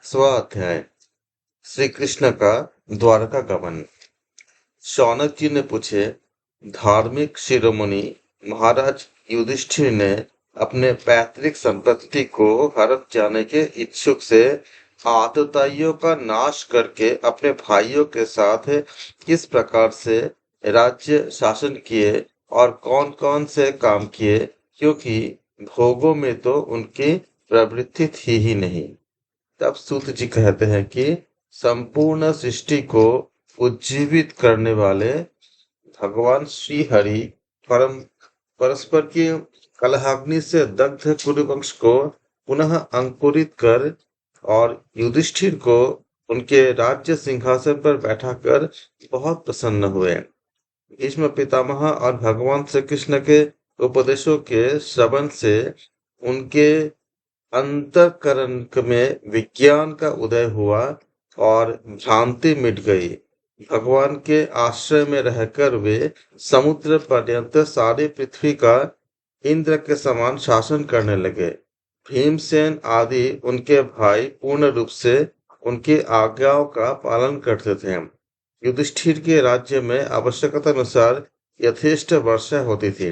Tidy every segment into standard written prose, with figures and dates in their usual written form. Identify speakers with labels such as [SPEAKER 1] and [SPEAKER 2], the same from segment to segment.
[SPEAKER 1] स्वाध्याय श्री कृष्ण का द्वारका गमन। शौनक जी ने पूछे, धार्मिक शिरोमणि महाराज युधिष्ठिर ने अपने पैतृक संपत्ति को हड़प जाने के इच्छुक से आतताइयों का नाश करके अपने भाइयों के साथ किस प्रकार से राज्य शासन किए और कौन कौन से काम किए, क्योंकि भोगों में तो उनकी प्रवृत्ति थी ही नहीं। तब सूत जी कहते हैं कि संपूर्ण सृष्टि को उज्जीवित करने वाले भगवान श्री हरि परम परस्पर की कलहाग्नि से दग्ध कुरुवंश को पुनः अंकुरित कर और युधिष्ठिर को उनके राज्य सिंहासन पर बैठाकर बहुत प्रसन्न हुए। भीष्म पितामह और भगवान श्री कृष्ण के उपदेशों के श्रवण से उनके अंतःकरण में विज्ञान का उदय हुआ और भ्रांति मिट गई। भगवान के आश्रय में रहकर वे समुद्र पर्यंत सारी पृथ्वी का इंद्र के समान शासन करने लगे। भीमसेन आदि उनके भाई पूर्ण रूप से उनकी आज्ञाओं का पालन करते थे। युधिष्ठिर के राज्य में आवश्यकता अनुसार यथेष्ट वर्षा होती थी।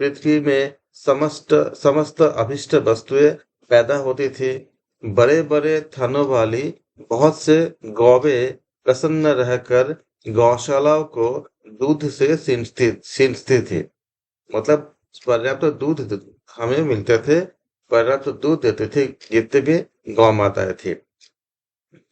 [SPEAKER 1] पृथ्वी में समस्त समस्त अभिष्ट वस्तुएं पैदा होती थी। बड़े बड़े थनों वाली बहुत से गौवें प्रसन्न रहकर गौशालाओं को दूध से सींचती थी। मतलब पर्याप्त दूध हमें मिलते थे, पर्याप्त दूध देते थे जितने भी गौ माताएं थी।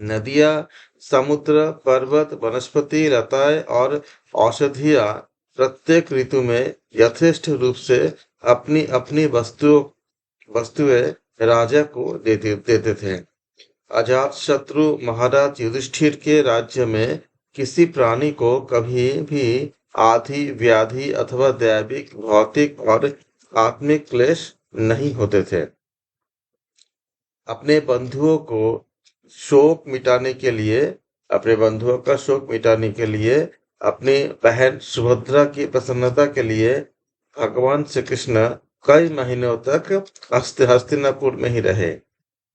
[SPEAKER 1] नदियां, समुद्र, पर्वत, वनस्पति, लताएं और औषधियां प्रत्येक ऋतु में यथेष्ट रूप से अपनी अपनी वस्तुएं राजा को देते थे। अजात शत्रु महाराज युधिष्ठिर के राज्य में किसी प्राणी को कभी भी आधि व्याधि अथवा दैविक भौतिक और आत्मिक क्लेश नहीं होते थे। अपने बंधुओं को शोक मिटाने के लिए अपने बंधुओं का शोक मिटाने के लिए अपनी बहन सुभद्रा की प्रसन्नता के लिए भगवान श्री कृष्ण कई महीनों तक हस्तिनापुर में ही रहे।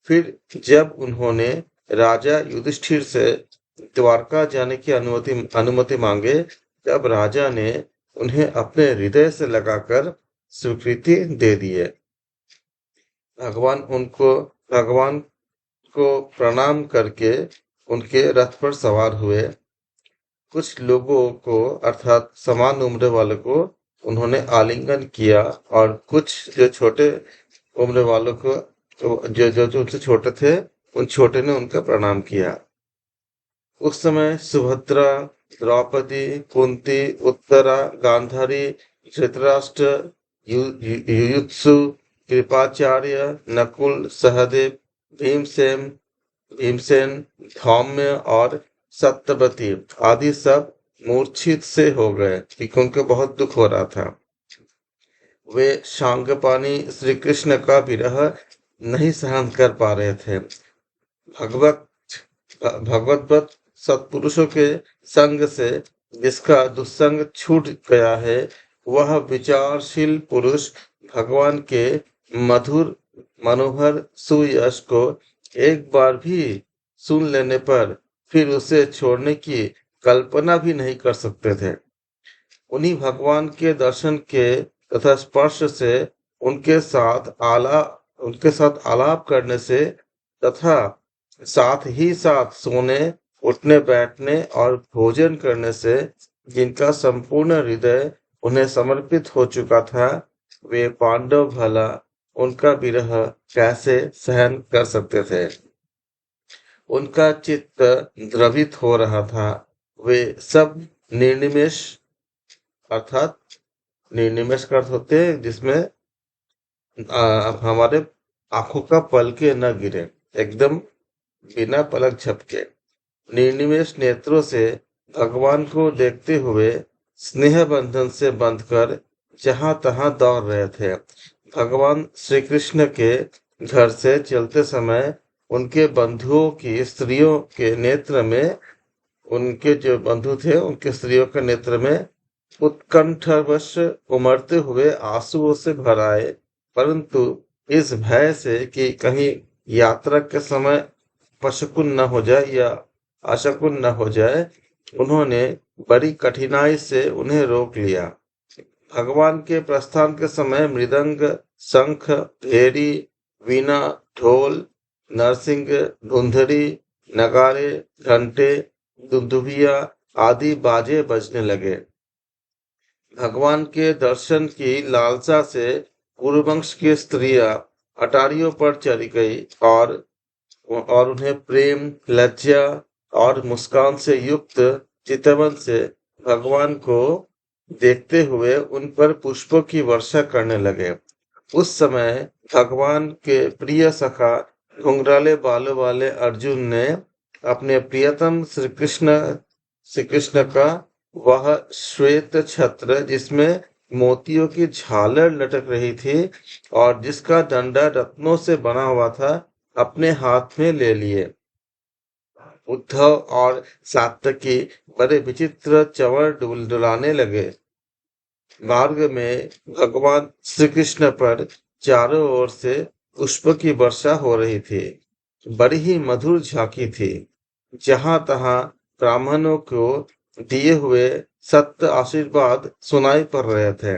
[SPEAKER 1] फिर जब उन्होंने राजा युधिष्ठिर से द्वारका जाने की अनुमति मांगे, तब राजा ने उन्हें अपने हृदय से लगाकर स्वीकृति दे दिए। भगवान को प्रणाम करके उनके रथ पर सवार हुए। कुछ लोगों को अर्थात समान उम्र वालों को उन्होंने आलिंगन किया और कुछ जो छोटे उम्र वालों को जो जो जो उनसे छोटे थे उन छोटे ने उनका प्रणाम किया। उस समय सुभद्रा, द्रौपदी, कुंती, उत्तरा, गांधारी, धृतराष्ट्र, युयुत्सु, कृपाचार्य, नकुल, सहदेव, भीमसेन, धौम्य और सत्यवती आदि सब मूर्छित से हो गए क्योंकि उनको बहुत दुख हो रहा था। वे सांगपानी श्री कृष्ण का विरह नहीं सहन कर पा रहे थे। भगवत सत्पुरुषों के संग से जिसका दुस्संग छूट गया है, वह विचारशील पुरुष भगवान के मधुर मनोहर सुयश को एक बार भी सुन लेने पर फिर उसे छोड़ने की कल्पना भी नहीं कर सकते थे। उन्हीं भगवान के दर्शन के तथा स्पर्श से उनके साथ आलाप करने से तथा साथ सोने, उठने, बैठने और भोजन करने से जिनका संपूर्ण हृदय उन्हें समर्पित हो चुका था, वे पांडव भला उनका विरह कैसे सहन कर सकते थे। उनका चित्त द्रवित हो रहा था। वे सब निर्निमेष अर्थात निर्निमेष का अर्थ होते हैं जिसमें हमारे आंखों का पलके न गिरे, एकदम बिना पलक झपके निर्निमेष नेत्रों से भगवान को देखते हुए स्नेह बंधन से बंधकर जहां तहां दौड़ रहे थे। भगवान श्री कृष्ण के घर से चलते समय उनके बंधुओं की स्त्रियों के नेत्र में, उनके जो बंधु थे उनके स्त्रियों के नेत्र में उत्कंठावश उमड़ते हुए आंसुओं से भर आए, परंतु इस भय से कि कहीं यात्रा के समय पशकुन न हो जाए या अशकुन न हो जाए, उन्होंने बड़ी कठिनाई से उन्हें रोक लिया। भगवान के प्रस्थान के समय मृदंग, शंख, भेरी, वीणा, ढोल, नरसिंह, धुंधरी, नगाड़े, घंटे, दुंदुभिया आदि बाजे बजने लगे। भगवान के दर्शन की लालसा से कुरुवंश की स्त्रियां अटारियों पर चढ़ गई और उन्हें प्रेम, लज्जा और मुस्कान से युक्त चितवन से भगवान को देखते हुए उन पर पुष्पों की वर्षा करने लगे। उस समय भगवान के प्रिय सखा घुंघराले बालों वाले अर्जुन ने अपने प्रियतम श्री कृष्ण का वह श्वेत छत्र, जिसमें मोतियों की झालर लटक रही थी और जिसका डंडा रत्नों से बना हुआ था, अपने हाथ में ले लिए। उद्धव और सात्यकी बड़े विचित्र चंवर डुलाने लगे। मार्ग में भगवान श्री कृष्ण पर चारों ओर से पुष्प की वर्षा हो रही थी। बड़ी ही मधुर झांकी थी। जहां तहां ब्राह्मणों को दिए हुए सत्य आशीर्वाद सुनाई पड़ रहे थे।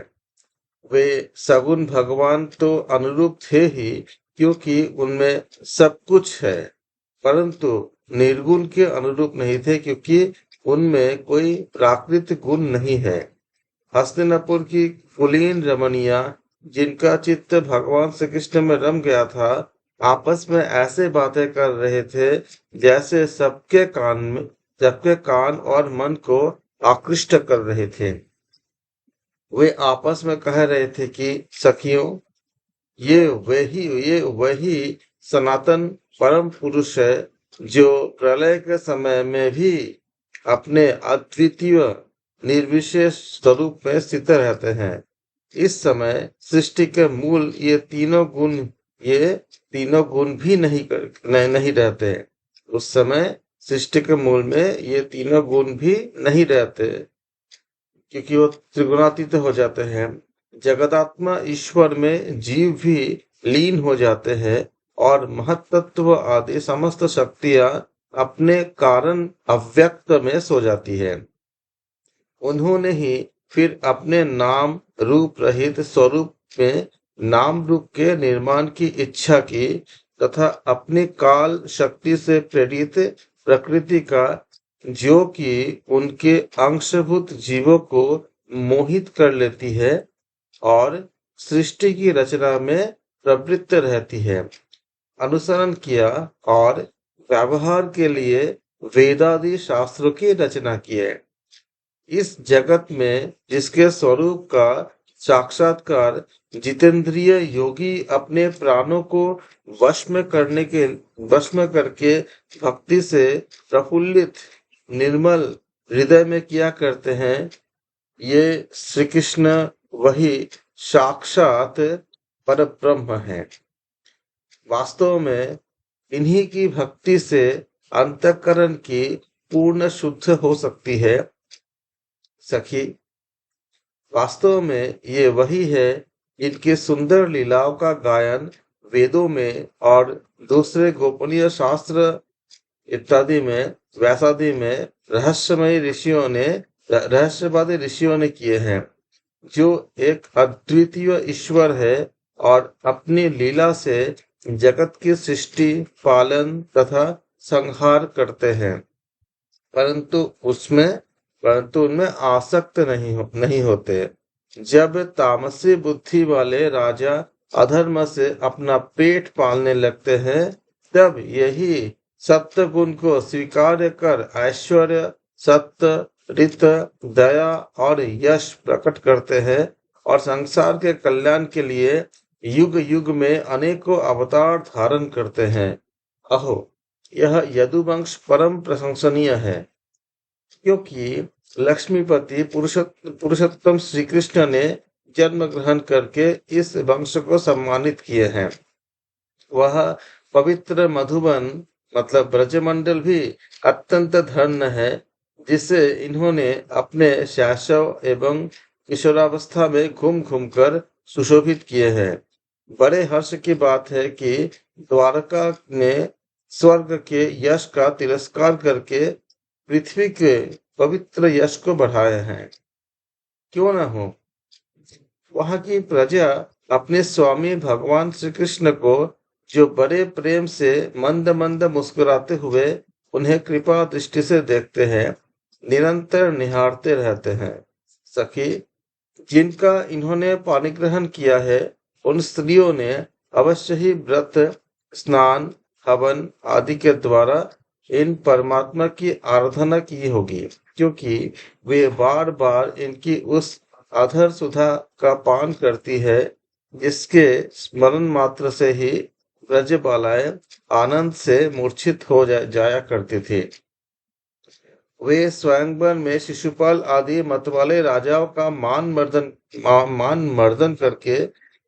[SPEAKER 1] वे सगुन भगवान तो अनुरूप थे ही, क्योंकि उनमें सब कुछ है, परंतु निर्गुण के अनुरूप नहीं थे, क्योंकि उनमें कोई प्राकृतिक गुण नहीं है। हस्तिनापुर की कुलीन रमणिया, जिनका चित्त भगवान श्री कृष्ण में रम गया था, आपस में ऐसे बातें कर रहे थे जैसे सबके कान और मन को आकृष्ट कर रहे थे। वे आपस में कह रहे थे कि सखियों, ये वही सनातन परम पुरुष है, जो प्रलय के समय में भी अपने अद्वितीय निर्विशेष स्वरूप में स्थित रहते हैं। इस समय सृष्टि के मूल ये तीनों गुण भी नहीं रहते। उस समय सृष्टि के मूल में ये तीनों गुण भी नहीं रहते, क्योंकि वो त्रिगुणातीत हो जाते हैं। जगदात्मा ईश्वर में जीव भी लीन हो जाते हैं और महत्त्व आदि समस्त शक्तियां अपने कारण अव्यक्त में सो जाती है। उन्होंने ही फिर अपने नाम रूप रहित स्वरूप में नाम रूप के निर्माण की इच्छा की तथा अपनी काल शक्ति से प्रेरित प्रकृति का, जो कि उनके अंशभूत जीवों को मोहित कर लेती है और सृष्टि की रचना में प्रवृत्त रहती है, अनुसरण किया और व्यवहार के लिए वेदादि शास्त्रों की रचना की है। इस जगत में जिसके स्वरूप का साक्षात्कार जितेंद्रिय योगी अपने प्राणों को वश में करके भक्ति से प्रफुल्लित निर्मल हृदय में किया करते हैं, ये श्री कृष्ण वही साक्षात परब्रह्म है। वास्तव में इन्हीं की भक्ति से अंतःकरण की पूर्ण शुद्ध हो सकती है। सखी, वास्तव में ये वही है जिनके सुंदर लीलाओं का गायन वेदों में और दूसरे गोपनीय शास्त्र इत्यादि में, व्यासादि में रहस्यवादी ऋषियों ने किए हैं, जो एक अद्वितीय ईश्वर है और अपनी लीला से जगत की सृष्टि, पालन तथा संहार करते हैं, परंतु उनमें आसक्त नहीं होते। जब तामसी बुद्धि वाले राजा अधर्म से अपना पेट पालने लगते हैं, तब यही सप्त गुण को स्वीकार कर ऐश्वर्य, सत्य, रित, दया और यश प्रकट करते हैं और संसार के कल्याण के लिए युग युग में अनेकों अवतार धारण करते हैं। अहो, यह यदुवंश परम प्रशंसनीय है, क्योंकि लक्ष्मीपति पुरुषोत्तम श्री कृष्ण ने जन्म ग्रहण करके इस वंश को सम्मानित किए हैं। वह पवित्र मधुबन मतलब ब्रजमंडल भी अत्यंत धन्य है, जिसे इन्होंने अपने शैशव एवं किशोरावस्था में घूम घूम कर सुशोभित किए हैं। बड़े हर्ष की बात है कि द्वारका ने स्वर्ग के यश का तिरस्कार करके पृथ्वी के पवित्र यश को बढ़ाए हैं। क्यों न हो, वहां की प्रजा अपने स्वामी भगवान श्री कृष्ण को जो बड़े प्रेम से मंद मंद मुस्कुराते हुए उन्हें कृपा दृष्टि से देखते हैं, निरंतर निहारते रहते हैं। सखी, जिनका इन्होंने पाणिग्रहण किया है, उन स्त्रियों ने अवश्य ही व्रत, स्नान, हवन आदि के द्वारा इन परमात्मा की आराधना की होगी, क्योंकि वे बार बार इनकी उस अधर सुधा का पान करती है, जिसके स्मरण मात्र से ही ब्रजबालाएं आनंद से मूर्छित हो जाया करती थी। वे स्वयंवर में शिशुपाल आदि मतवाले राजाओं का मान मर्दन करके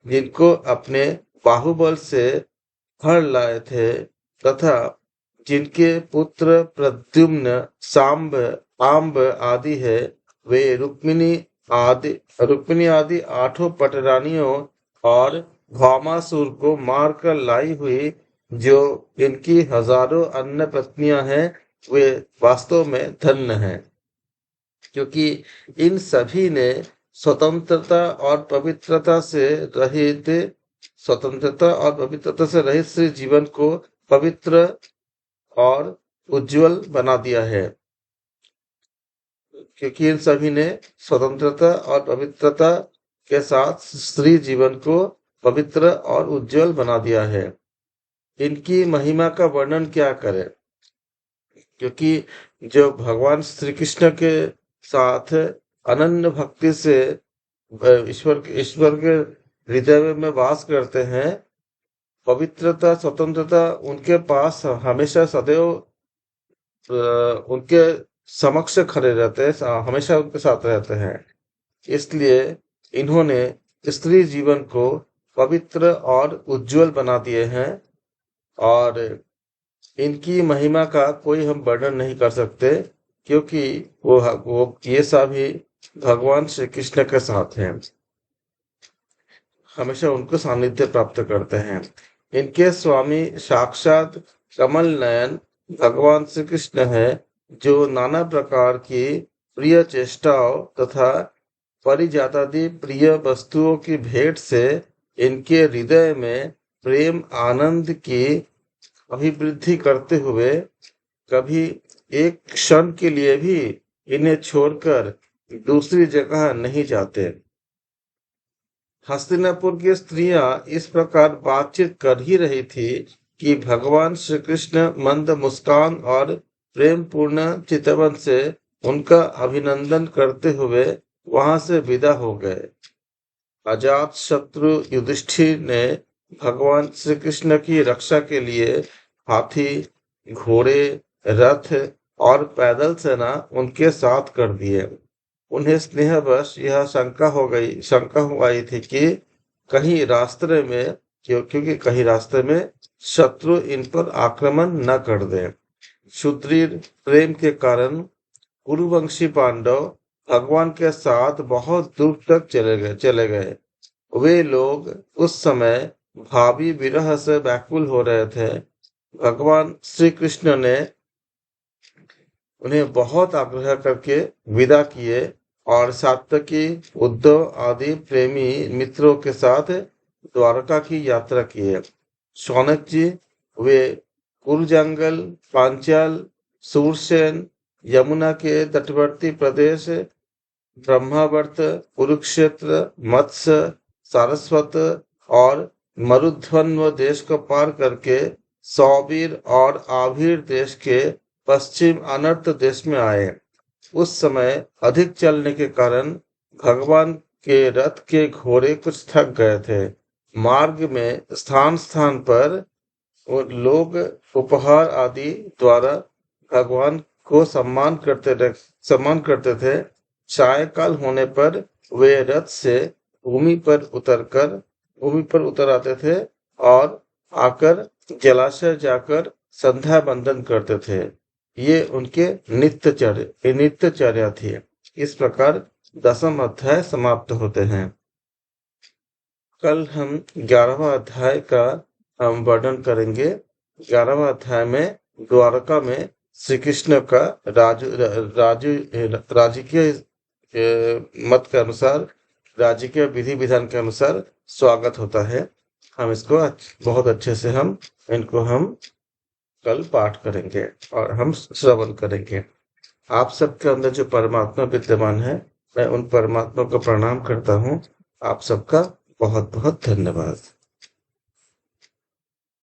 [SPEAKER 1] जिनको अपने बाहुबल से हर लाए थे, तथा जिनके पुत्र प्रद्युम्न, सांब, आम्ब आदि है, वे रुक्मिणी आदि 8 पटरानियों और भौमासुर को मारकर लाई हुई जो इनकी हजारों अन्य पत्नियां हैं, वे वास्तव में धन्य हैं, क्योंकि इन सभी ने स्वतंत्रता और पवित्रता से रहित श्री जीवन को पवित्र और उज्जवल बना दिया है। क्योंकि इन सभी ने स्वतंत्रता और पवित्रता के साथ स्त्री जीवन को पवित्र और उज्जवल बना दिया है। इनकी महिमा का वर्णन क्या करें, क्योंकि जो भगवान श्री कृष्ण के साथ अनन्य भक्ति से ईश्वर के हृदय में वास करते हैं, पवित्रता, स्वतंत्रता उनके पास हमेशा सदैव उनके समक्ष खड़े रहते हैं, हमेशा उनके साथ रहते हैं। इसलिए इन्होंने स्त्री जीवन को पवित्र और उज्जवल बना दिए हैं, और इनकी महिमा का कोई हम वर्णन नहीं कर सकते, क्योंकि वो ये सभी भगवान श्री कृष्ण के साथ हैं, हमेशा उनको सानिध्य प्राप्त करते हैं। इनके स्वामी साक्षात कमल नयन भगवान श्री कृष्ण है, जो नाना प्रकार की प्रिय चेष्टाओं तथा परिजातादि प्रिय वस्तुओं की भेंट से इनके हृदय में प्रेम आनंद की अभिवृद्धि करते हुए कभी एक क्षण के लिए भी इन्हें छोड़कर दूसरी जगह नहीं जाते। हस्तिनापुर की स्त्रियां इस प्रकार बातचीत कर ही रही थी कि भगवान श्री कृष्ण मंद मुस्कान और प्रेम पूर्ण चितवन से उनका अभिनंदन करते हुए वहां से विदा हो गए। अजात शत्रु युधिष्ठिर ने भगवान श्री कृष्ण की रक्षा के लिए हाथी, घोड़े, रथ और पैदल सेना उनके साथ कर दिए। उन्हें स्नेहवश यह शंका हो गई थी कि कहीं रास्ते में शत्रु इन पर आक्रमण न कर दे। सुदृढ़ प्रेम के कारण कुरुवंशी पांडव भगवान के साथ बहुत दूर तक चले गए। वे लोग उस समय भावी विरह से व्याकुल हो रहे थे। भगवान श्री कृष्ण ने उन्हें बहुत आग्रह करके विदा किए और सात्यकी, उद्धव आदि प्रेमी मित्रों के साथ द्वारका की यात्रा किए। शौनक जी वे कुरुजंगल, पांचाल, सूरसेन, यमुना के तटवर्ती प्रदेश, ब्रह्मावर्त, कुरुक्षेत्र, मत्स्य, सारस्वत और मरुध्वन्व देश को पार करके सौबीर और आभीर देश के पश्चिम अनर्त देश में आए। उस समय अधिक चलने के कारण भगवान के रथ के घोड़े कुछ थक गए थे। मार्ग में स्थान स्थान पर लोग उपहार आदि द्वारा भगवान को सम्मान करते थे। सायंकाल होने पर वे रथ से भूमि पर उतर आते थे और आकर जलाशय जाकर संध्या बंदन करते थे। ये उनके नित्यचर्या थी। इस प्रकार 10वां अध्याय समाप्त होते हैं। कल हम 11वां अध्याय का हम वर्णन करेंगे। 11वां अध्याय में द्वारका में श्री कृष्ण का राजकीय मत के अनुसार, राजकीय विधि विधान के अनुसार स्वागत होता है। हम इसको बहुत अच्छे से हम इनको हम कल पाठ करेंगे और हम श्रवण करेंगे। आप सबके अंदर जो परमात्मा विद्यमान है, मैं उन परमात्मा को प्रणाम करता हूँ। आप सबका बहुत बहुत धन्यवाद।